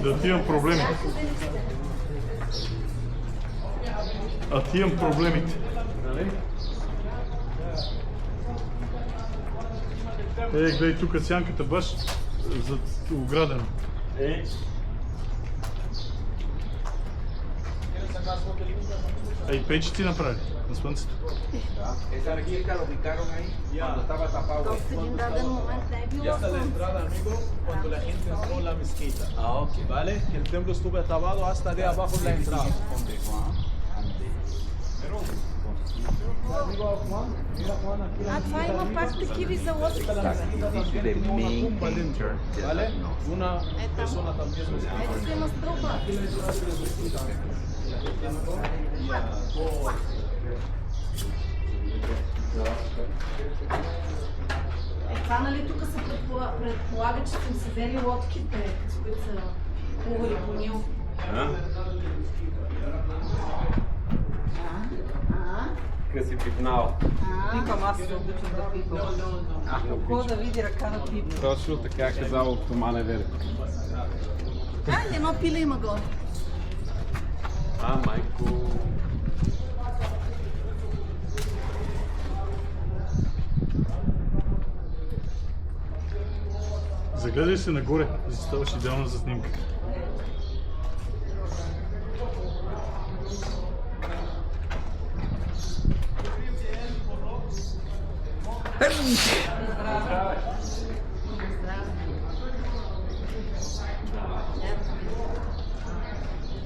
Да ти имам проблеми. А ти имам проблемите. Гледай тук сянката баш зад оградена. Печи ти направи на слънцето. Esa regica lo ubicaron ahí cuando estaba tapado. В един даден момент не е било Ya está la слънце. entrada, amigo, cuando la gente entró en la mezquita. Ah, ok. ¿Vale? Que el templo estuvo tapado hasta de abajo en la entrada. Donde Juan, Amigo Juan, mira Juan aquí la Това има пак такива залозки. the main entrance. ¿vale? Una persona también. Ето има стълба. Това нали тук се предполага, че съм се взели лодките, с които са плували по Нил. Că si pipnao. Пипам, аз се обичам да пипам. Око да види ръка да пипам. Точно така казал Томане Вери. Едно пиле има горе. Майко. Загледай се нагоре, за да ставаш идеална за снимка.